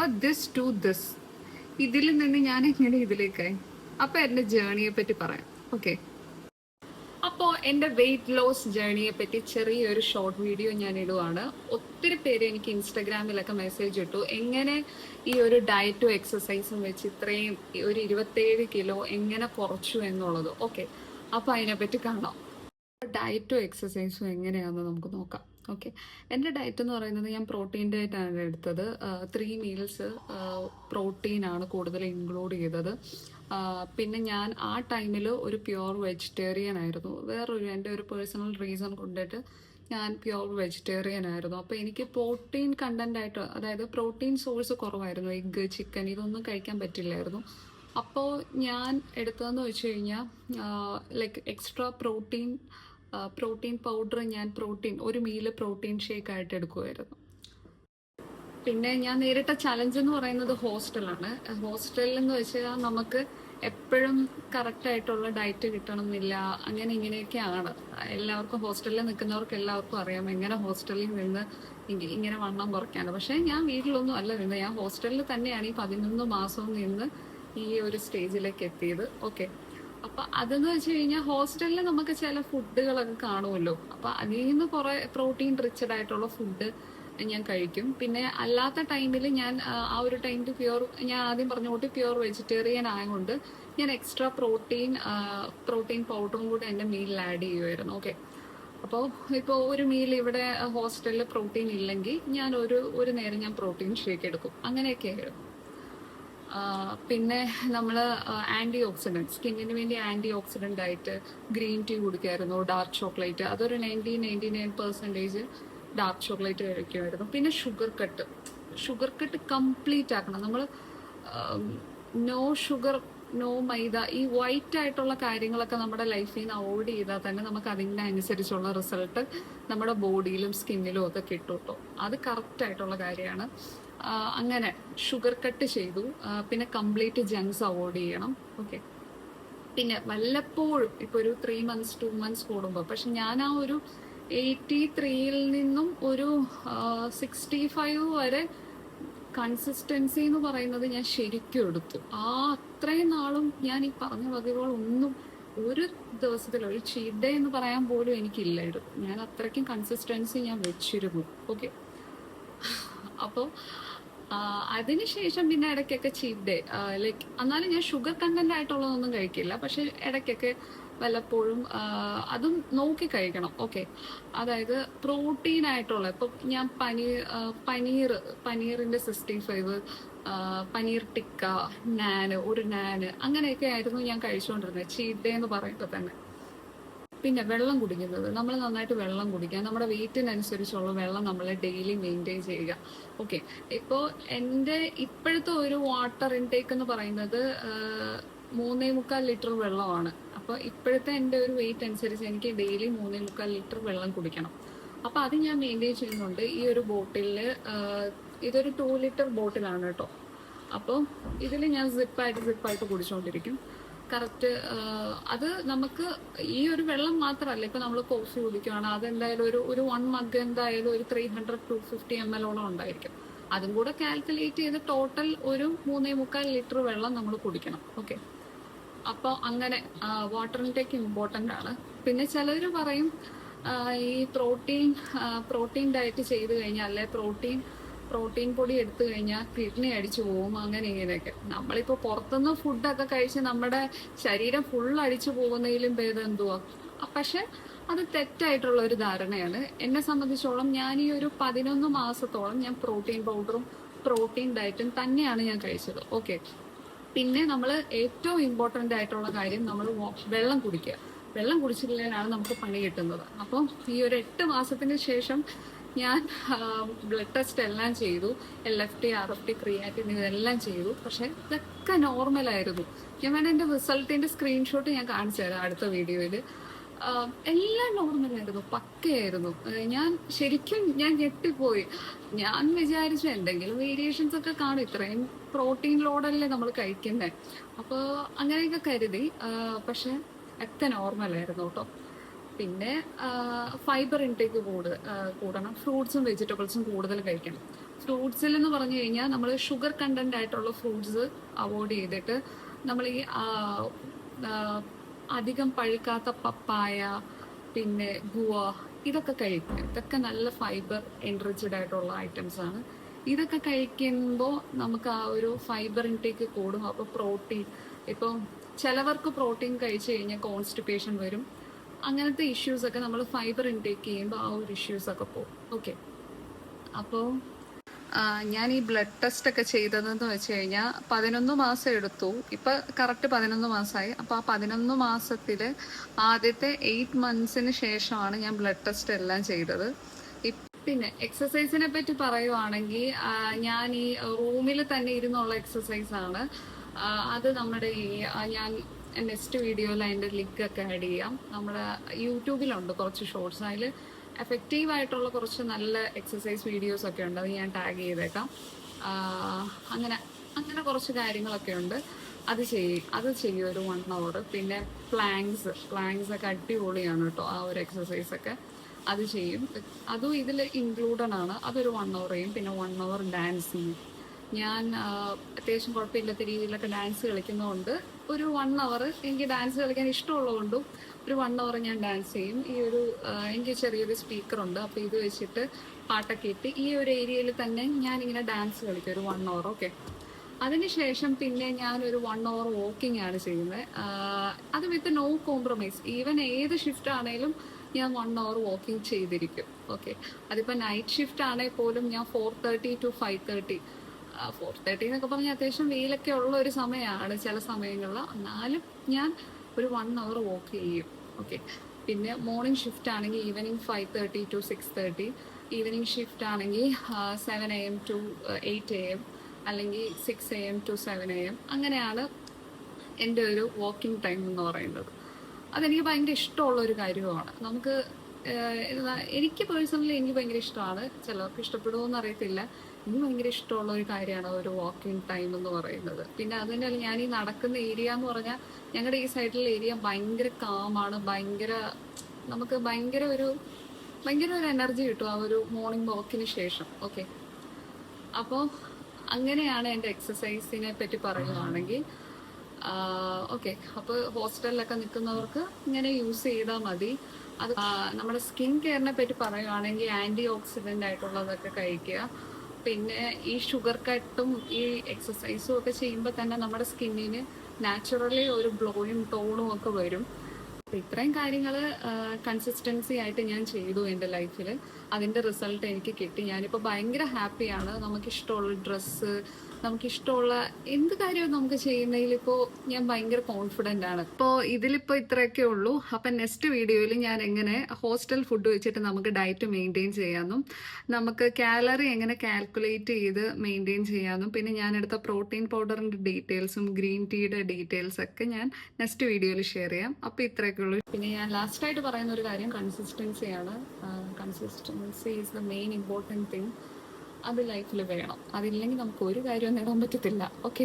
അപ്പൊ this to this ഇതിൽ നിന്ന് ഞാൻ എങ്ങനെ ഇതിലേക്കായി. അപ്പൊ എന്റെ ജേണിയെ പറ്റി പറയാം. ഓക്കെ, അപ്പോൾ എൻ്റെ വെയിറ്റ് ലോസ് ജേണിയെ പറ്റി ചെറിയൊരു ഷോർട്ട് വീഡിയോ ഞാൻ ഇടുവാണ്. ഒത്തിരി പേര് എനിക്ക് ഇൻസ്റ്റഗ്രാമിലൊക്കെ മെസ്സേജ് ഇട്ടു, എങ്ങനെ ഈ ഒരു ഡയറ്റും എക്സസൈസും വെച്ച് ഇത്രയും ഒരു 27 കിലോ എങ്ങനെ കുറച്ചു എന്നുള്ളത്. ഓക്കെ, അപ്പോൾ അതിനെപ്പറ്റി കാണാം. ഡയറ്റും എക്സസൈസും എങ്ങനെയാണെന്ന് നമുക്ക് നോക്കാം. ഓക്കെ, എൻ്റെ ഡയറ്റ് എന്ന് പറയുന്നത് ഞാൻ പ്രോട്ടീൻ ഡയറ്റാണ് എടുത്തത്. 3 മീൽസ് പ്രോട്ടീനാണ് കൂടുതൽ ഇൻക്ലൂഡ് ചെയ്തത്. പിന്നെ ഞാൻ ആ ടൈമിൽ ഒരു പ്യുവർ വെജിറ്റേറിയൻ ആയിരുന്നു. എൻ്റെ ഒരു പേഴ്സണൽ റീസൺ കൊണ്ടിട്ട് ഞാൻ പ്യുവർ വെജിറ്റേറിയൻ ആയിരുന്നു. അപ്പോൾ എനിക്ക് പ്രോട്ടീൻ കണ്ടൻ്റായിട്ട്, അതായത് പ്രോട്ടീൻ സോഴ്സ് കുറവായിരുന്നു. എഗ്ഗ്, ചിക്കൻ ഇതൊന്നും കഴിക്കാൻ പറ്റില്ലായിരുന്നു. അപ്പോൾ ഞാൻ എടുത്തതെന്ന് വെച്ച് കഴിഞ്ഞാൽ ലൈക്ക് എക്സ്ട്രാ പ്രോട്ടീൻ പൗഡർ, ഞാൻ ഒരു മീല് പ്രോട്ടീൻ ഷേക്ക് ആയിട്ട് എടുക്കുമായിരുന്നു. പിന്നെ ഞാൻ നേരിട്ട ചലഞ്ച് എന്ന് പറയുന്നത് ഹോസ്റ്റലാണ്. ഹോസ്റ്റലിൽ എന്ന് വെച്ചാൽ നമുക്ക് എപ്പോഴും കറക്റ്റായിട്ടുള്ള ഡയറ്റ് കിട്ടണമെന്നില്ല, അങ്ങനെ ഇങ്ങനെയൊക്കെയാണ്. എല്ലാവർക്കും ഹോസ്റ്റലിൽ നിൽക്കുന്നവർക്ക് എല്ലാവർക്കും അറിയാം എങ്ങനെ ഹോസ്റ്റലിൽ നിന്ന് ഇങ്ങനെ വണ്ണം കുറയ്ക്കാണ്. പക്ഷേ ഞാൻ വീട്ടിലൊന്നും അല്ല നിന്ന്, ഞാൻ ഹോസ്റ്റലിൽ തന്നെയാണ് ഈ 11 മാസവും നിന്ന് ഈ ഒരു സ്റ്റേജിലേക്ക് എത്തിയത്. ഓക്കെ, അപ്പൊ അതെന്ന് വെച്ച് കഴിഞ്ഞാൽ ഹോസ്റ്റലിൽ നമുക്ക് ചില ഫുഡുകളൊക്കെ കാണുമല്ലോ. അപ്പൊ അതിൽ നിന്ന് കുറെ പ്രോട്ടീൻ റിച്ചഡ് ആയിട്ടുള്ള ഫുഡ് ഞാൻ കഴിക്കും. പിന്നെ അല്ലാത്ത ടൈമിൽ ഞാൻ ആ ഒരു ടൈമിൽ ഞാൻ ആദ്യം പറഞ്ഞ കൂട്ടി പ്യുവർ വെജിറ്റേറിയൻ ആയതുകൊണ്ട് ഞാൻ എക്സ്ട്രാ പ്രോട്ടീൻ പൗഡറും കൂടെ എൻ്റെ മീലിൽ ആഡ് ചെയ്യുമായിരുന്നു. ഓക്കെ, അപ്പോൾ ഇപ്പോൾ ഒരു മീൽ ഇവിടെ ഹോസ്റ്റലിൽ പ്രോട്ടീൻ ഇല്ലെങ്കിൽ ഞാൻ ഒരു നേരം ഞാൻ പ്രോട്ടീൻ ഷേക്ക് എടുക്കും. അങ്ങനെയൊക്കെ ആയിരുന്നു. പിന്നെ നമ്മൾ ആൻറ്റി ഓക്സിഡൻറ്റ്, സ്കിന്നിന് വേണ്ടി ആൻറ്റി ഓക്സിഡൻ്റ് ആയിട്ട് ഗ്രീൻ ടീ കുടിക്കായിരുന്നു, ഡാർക്ക് ചോക്ലേറ്റ്, അതൊരു 99% ഡാർക്ക് ചോക്ലേറ്റ് കഴിക്കുമായിരുന്നു. പിന്നെ ഷുഗർ കട്ട് കംപ്ലീറ്റ് ആക്കണം നമ്മൾ. നോ ഷുഗർ, നോ മൈദ, ഈ വൈറ്റ് ആയിട്ടുള്ള കാര്യങ്ങളൊക്കെ നമ്മുടെ ലൈഫിൽ നിന്ന് അവോയ്ഡ് ചെയ്താൽ തന്നെ നമുക്ക് അതിൻ്റെ അനുസരിച്ചുള്ള റിസൾട്ട് നമ്മുടെ ബോഡിയിലും സ്കിന്നിലും ഒക്കെ കിട്ടും കേട്ടോ. അത് കറക്റ്റ് ആയിട്ടുള്ള കാര്യമാണ്. അങ്ങനെ ഷുഗർ കട്ട് ചെയ്തു. പിന്നെ കംപ്ലീറ്റ് ജങ്ക്സ് അവോയ്ഡ് ചെയ്യണം. ഓക്കെ, പിന്നെ വല്ലപ്പോഴും ഇപ്പോൾ ഒരു 3 months 2 months കൂടുമ്പോൾ, പക്ഷെ ഞാൻ ആ ഒരു 83-ൽ നിന്നും ഒരു 65 വരെ കൺസിസ്റ്റൻസി എന്ന് പറയുന്നത് ഞാൻ ശരിക്കും എടുത്തു. അത്രയും നാളും ഞാൻ ഈ പറഞ്ഞ വകകളൊന്നും ഒരു ദിവസത്തിൽ ഒരു ചീറ്റ് ഡേ എന്ന് പറയാൻ പോലും എനിക്കില്ലായിരുന്നു. ഞാൻ അത്രയ്ക്കും കൺസിസ്റ്റൻസി ഞാൻ വെച്ചിരുന്നു. ഓക്കെ, അപ്പോൾ അതിനുശേഷം പിന്നെ ഇടയ്ക്കൊക്കെ ചീറ്റ് ഡേ, ലൈക്ക് എന്നാലും ഞാൻ ഷുഗർ കണ്ടന്റ് ആയിട്ടുള്ളതൊന്നും കഴിക്കില്ല. പക്ഷെ ഇടയ്ക്കൊക്കെ വല്ലപ്പോഴും അതും നോക്കി കഴിക്കണം. ഓക്കെ, അതായത് പ്രോട്ടീൻ ആയിട്ടുള്ള, ഇപ്പം ഞാൻ പനീറിന്റെ 65, പനീർ ടിക്ക, നാന് അങ്ങനെയൊക്കെ ആയിരുന്നു ഞാൻ കഴിച്ചുകൊണ്ടിരുന്നത് ചീറ്റ് ഡേ എന്ന് പറയുമ്പോൾ തന്നെ. പിന്നെ വെള്ളം കുടിക്കുന്നത്, നമ്മൾ നന്നായിട്ട് വെള്ളം കുടിക്കുക, നമ്മുടെ വെയിറ്റിനനുസരിച്ചുള്ള വെള്ളം നമ്മൾ ഡെയിലി മെയിൻറ്റെയിൻ ചെയ്യുക. ഓക്കെ, ഇപ്പോൾ എൻ്റെ ഇപ്പോഴത്തെ ഒരു വാട്ടർ ഇൻടേക്ക് എന്ന് പറയുന്നത് 3.25 ലിറ്റർ വെള്ളമാണ്. അപ്പോൾ ഇപ്പോഴത്തെ എൻ്റെ ഒരു വെയിറ്റ് അനുസരിച്ച് എനിക്ക് ഡെയിലി 3.25 ലിറ്റർ വെള്ളം കുടിക്കണം. അപ്പോൾ അത് ഞാൻ മെയിൻറ്റെയിൻ ചെയ്യുന്നുണ്ട്. ഈ ഒരു ബോട്ടിലിൽ, ഇതൊരു 2 ലിറ്റർ ബോട്ടിലാണ് കേട്ടോ. അപ്പോൾ ഇതിൽ ഞാൻ സിപ്പായിട്ട് കുടിച്ചുകൊണ്ടിരിക്കും. കറക്റ്റ്. അത് നമുക്ക് ഈ ഒരു വെള്ളം മാത്രമല്ല, ഇപ്പൊ നമ്മൾ കോഫി കുടിക്കുകയാണ്, അതെന്തായാലും ഒരു 1 മഗ് എന്തായാലും ഒരു 300-250 ml ഉണ്ടായിരിക്കും. അതും കൂടെ കാൽക്കുലേറ്റ് ചെയ്ത് ടോട്ടൽ ഒരു 3.25 ലിറ്റർ വെള്ളം നമ്മൾ കുടിക്കണം. ഓക്കെ, അപ്പോൾ അങ്ങനെ വാട്ടർ ഇൻടേക്ക് ഇമ്പോർട്ടൻ്റ് ആണ്. പിന്നെ ചിലർ പറയും ഈ പ്രോട്ടീൻ ഡയറ്റ് ചെയ്ത് കഴിഞ്ഞാൽ, അല്ലെ പ്രോട്ടീൻ പൊടി എടുത്തു കഴിഞ്ഞാൽ കിഡ്നി അടിച്ചു പോകും, അങ്ങനെ ഇങ്ങനെയൊക്കെ. നമ്മളിപ്പോൾ പുറത്തുനിന്ന് ഫുഡൊക്കെ കഴിച്ച് നമ്മുടെ ശരീരം ഫുൾ അടിച്ചു പോകുന്നതിലും ഭേദം എന്തുവാ. പക്ഷെ അത് തെറ്റായിട്ടുള്ള ഒരു ധാരണയാണ്. എന്നെ സംബന്ധിച്ചോളം ഞാൻ ഈ ഒരു 11 മാസത്തോളം ഞാൻ പ്രോട്ടീൻ പൗഡറും പ്രോട്ടീൻ ഡയറ്റും തന്നെയാണ് ഞാൻ കഴിച്ചത്. ഓക്കെ, പിന്നെ നമ്മൾ ഏറ്റവും ഇമ്പോർട്ടൻ്റ് ആയിട്ടുള്ള കാര്യം, നമ്മൾ വെള്ളം കുടിക്കുക. വെള്ളം കുടിച്ചില്ലെങ്കിലാണ് നമുക്ക് പണി കിട്ടുന്നത്. അപ്പം ഈ ഒരു 8 മാസത്തിന് ശേഷം ഞാൻ ബ്ലഡ് ടെസ്റ്റ് എല്ലാം ചെയ്തു, LFT, RFT, ക്രിയാറ്റിൻ ഇതെല്ലാം ചെയ്തു. പക്ഷെ ഇതൊക്കെ നോർമലായിരുന്നു. ഞാൻ വേണം എൻ്റെ റിസൾട്ടിൻ്റെ സ്ക്രീൻഷോട്ട് ഞാൻ കാണിച്ചു തരാം അടുത്ത വീഡിയോയിൽ. എല്ലാം നോർമലായിരുന്നു, പക്കയായിരുന്നു. ഞാൻ ഞെട്ടിപ്പോയി. ഞാൻ വിചാരിച്ചു എന്തെങ്കിലും വേരിയേഷൻസ് ഒക്കെ കാണും, ഇത്രയും പ്രോട്ടീൻ ലോഡല്ലേ നമ്മൾ കഴിക്കുന്നത്, അപ്പോൾ അങ്ങനെയൊക്കെ കരുതി. പക്ഷെ ഒക്കെ നോർമലായിരുന്നു കേട്ടോ. പിന്നെ ഫൈബർ ഇൻടേക്ക് കൂടണം, ഫ്രൂട്ട്സും വെജിറ്റബിൾസും കൂടുതൽ കഴിക്കണം. ഫ്രൂട്ട്സിൽ എന്ന് പറഞ്ഞു കഴിഞ്ഞാൽ നമ്മൾ ഷുഗർ കണ്ടന്റ് ആയിട്ടുള്ള ഫ്രൂട്ട്സ് അവോയ്ഡ് ചെയ്തിട്ട് നമ്മൾ ഈ ആ, അധികം പഴുക്കാത്ത പപ്പായ, പിന്നെ ഗുവ, ഇതൊക്കെ കഴിക്കുക. ഇതൊക്കെ നല്ല ഫൈബർ എൻറിച്ച്ഡ് ആയിട്ടുള്ള ഐറ്റംസ് ആണ്. ഇതൊക്കെ കഴിക്കുമ്പോൾ നമുക്ക് ആ ഒരു ഫൈബർ ഇൻടേക്ക് കൂടും. അപ്പോൾ പ്രോട്ടീൻ, ഇപ്പോൾ ചിലവർക്ക് പ്രോട്ടീൻ കഴിച്ചു കഴിഞ്ഞാൽ കോൺസ്റ്റിപ്പേഷൻ വരും. അങ്ങനത്തെ ഇഷ്യൂസ് ഒക്കെ നമ്മൾ ഫൈബർ ഇൻടേക്ക് ചെയ്യുമ്പോൾ ആ ഒരു ഇഷ്യൂസ് ഒക്കെ പോകും. ഓക്കെ, അപ്പോൾ ഞാൻ ഈ ബ്ലഡ് ടെസ്റ്റ് ഒക്കെ ചെയ്തതെന്ന് വെച്ച് കഴിഞ്ഞാൽ 11 മാസം എടുത്തു. ഇപ്പം കറക്റ്റ് 11 മാസമായി. അപ്പോൾ ആ 11 മാസത്തിൽ ആദ്യത്തെ 8 മന്ത്സിന് ശേഷമാണ് ഞാൻ ബ്ലഡ് ടെസ്റ്റ് എല്ലാം ചെയ്തത്. പിന്നെ എക്സസൈസിനെ പറ്റി പറയുവാണെങ്കിൽ ഞാൻ ഈ റൂമിൽ തന്നെ ഇരുന്നുള്ള എക്സസൈസ് ആണ്. അത് നമ്മുടെ ഈ ഞാൻ നെക്സ്റ്റ് വീഡിയോയിൽ അതിൻ്റെ ലിങ്ക് ഒക്കെ ആഡ് ചെയ്യാം. നമ്മുടെ യൂട്യൂബിലുണ്ട് കുറച്ച് ഷോർട്സ്. അതിൽ എഫക്റ്റീവ് ആയിട്ടുള്ള കുറച്ച് നല്ല എക്സസൈസ് വീഡിയോസ് ഒക്കെ ഉണ്ട്. അത് ഞാൻ ടാഗ് ചെയ്തേക്കാം. അങ്ങനെ അങ്ങനെ കുറച്ച് കാര്യങ്ങളൊക്കെ ഉണ്ട്. അത് ചെയ്യും ഒരു 1 hour. പിന്നെ പ്ലാങ്ക്സ് ഒക്കെ അടിപൊളിയാണ് കേട്ടോ. ആ ഒരു എക്സസൈസ് ഒക്കെ അത് ചെയ്യും. അതും ഇതിൽ ഇൻക്ലൂഡഡ് ആണ്. അതൊരു 1 hour ചെയ്യും. പിന്നെ 1 hour ഡാൻസ് ചെയ്യും. ഞാൻ അത്യാവശ്യം കുഴപ്പമില്ലാത്ത രീതിയിലൊക്കെ ഡാൻസ് കളിക്കുന്നതുകൊണ്ട് ഒരു 1 hour എനിക്ക് ഡാൻസ് കളിക്കാൻ ഇഷ്ടമുള്ളതുകൊണ്ടും ഒരു 1 hour ഞാൻ ഡാൻസ് ചെയ്യും. ഈ ഒരു എനിക്ക് ചെറിയൊരു സ്പീക്കറുണ്ട്. അപ്പോൾ ഇത് വെച്ചിട്ട് പാട്ടൊക്കെ ഇട്ട് ഈ ഒരു ഏരിയയിൽ തന്നെ ഞാനിങ്ങനെ ഡാൻസ് കളിക്കും ഒരു 1 hour. ഓക്കെ, അതിനുശേഷം പിന്നെ ഞാനൊരു 1 hour വാക്കിംഗ് ആണ് ചെയ്യുന്നത്. അത് വിത്ത് നോ കോംപ്രമൈസ്. ഈവൻ ഏത് ഷിഫ്റ്റ് ആണെങ്കിലും ഞാൻ 1 hour വാക്കിംഗ് ചെയ്തിരിക്കും. ഓക്കെ, അതിപ്പോൾ നൈറ്റ് ഷിഫ്റ്റ് ആണെങ്കിൽ പോലും ഞാൻ 4:30 to 5:30. 4:30 എന്നൊക്കെ പറഞ്ഞാൽ അത്യാവശ്യം വെയിലൊക്കെ ഉള്ള ഒരു സമയമാണ് ചില സമയങ്ങളിൽ. എന്നാലും ഞാൻ ഒരു 1 hour വാക്ക് ചെയ്യും. ഓക്കെ, പിന്നെ മോർണിംഗ് ഷിഫ്റ്റ് ആണെങ്കിൽ ഈവനിങ് 5:30 to 6:30. ഈവനിങ് ഷിഫ്റ്റ് ആണെങ്കിൽ 7 AM to 8 AM, അല്ലെങ്കിൽ 6 AM to 7 AM. അങ്ങനെയാണ് എൻ്റെ ഒരു വാക്കിംഗ് ടൈം എന്ന് പറയുന്നത്. അതെനിക്ക് ഭയങ്കര ഇഷ്ടമുള്ള ഒരു കാര്യമാണ്. നമുക്ക് എനിക്ക് പേഴ്സണലി എനിക്ക് ഭയങ്കര ഇഷ്ടമാണ്. ചിലർക്ക് ഇഷ്ടപ്പെടുമോയെന്ന് അറിയത്തില്ല. എനിക്ക് ഭയങ്കര ഇഷ്ടമുള്ള ഒരു കാര്യമാണ് ഒരു വാക്കിംഗ് ടൈം എന്ന് പറയുന്നത്. പിന്നെ അത് തന്നെയല്ല, ഞാൻ ഈ നടക്കുന്ന ഏരിയ എന്ന് പറഞ്ഞാൽ ഞങ്ങളുടെ ഈ സൈഡിലെ ഏരിയ ഭയങ്കര കാമാണ്. നമുക്ക് ഭയങ്കര ഒരു എനർജി കിട്ടും ആ ഒരു മോർണിംഗ് വാക്കിന് ശേഷം. ഓക്കെ, അപ്പോൾ അങ്ങനെയാണ് എൻ്റെ എക്സസൈസിനെ പറ്റി പറയുകയാണെങ്കിൽ. ഓക്കെ, അപ്പോൾ ഹോസ്റ്റലിലൊക്കെ നിൽക്കുന്നവർക്ക് ഇങ്ങനെ യൂസ് ചെയ്താൽ മതി. അത് നമ്മുടെ സ്കിൻ കെയറിനെ പറ്റി പറയുകയാണെങ്കിൽ ആൻറ്റി ഓക്സിഡൻ്റ് ആയിട്ടുള്ളതൊക്കെ കഴിക്കുക. പിന്നെ ഈ ഷുഗർ കട്ടും ഈ എക്സസൈസും ഒക്കെ ചെയ്യുമ്പോൾ തന്നെ നമ്മുടെ സ്കിന്നിന് നാച്ചുറലി ഒരു ഗ്ലോയും ടോണും ഒക്കെ വരും. അപ്പം ഇത്രയും കാര്യങ്ങൾ കൺസിസ്റ്റൻസി ആയിട്ട് ഞാൻ ചെയ്തു എൻ്റെ ലൈഫിൽ. അതിൻ്റെ റിസൾട്ട് എനിക്ക് കിട്ടി. ഞാനിപ്പോൾ ഭയങ്കര ഹാപ്പിയാണ്. നമുക്കിഷ്ടമുള്ള ഡ്രസ്സ്, നമുക്കിഷ്ടമുള്ള എന്ത് കാര്യവും നമുക്ക് ചെയ്യുന്നതിലിപ്പോൾ ഞാൻ ഭയങ്കര കോൺഫിഡൻ്റ് ആണ്. ഇപ്പോൾ ഇതിലിപ്പോൾ ഇത്രയൊക്കെ ഉള്ളൂ. അപ്പം നെക്സ്റ്റ് വീഡിയോയിൽ ഞാൻ എങ്ങനെ ഹോസ്റ്റൽ ഫുഡ് വെച്ചിട്ട് നമുക്ക് ഡയറ്റ് മെയിൻറ്റെയിൻ ചെയ്യാമെന്നും നമുക്ക് കാലറി എങ്ങനെ കാൽക്കുലേറ്റ് ചെയ്ത് മെയിൻറ്റെയിൻ ചെയ്യാമെന്നും പിന്നെ ഞാനെടുത്ത പ്രോട്ടീൻ പൗഡറിൻ്റെ ഡീറ്റെയിൽസും ഗ്രീൻ ടീയുടെ ഡീറ്റെയിൽസൊക്കെ ഞാൻ നെക്സ്റ്റ് വീഡിയോയിൽ ഷെയർ ചെയ്യാം. അപ്പോൾ ഇത്രയൊക്കെ ഉള്ളൂ. പിന്നെ ഞാൻ ലാസ്റ്റായിട്ട് പറയുന്ന ഒരു കാര്യം കൺസിസ്റ്റൻസിയാണ്. Consistency is the main important thing. അത് ലൈഫിൽ വേണം. അതില്ലെങ്കിൽ നമുക്ക് ഒരു കാര്യവും നേടാൻ പറ്റത്തില്ല. ഓക്കെ.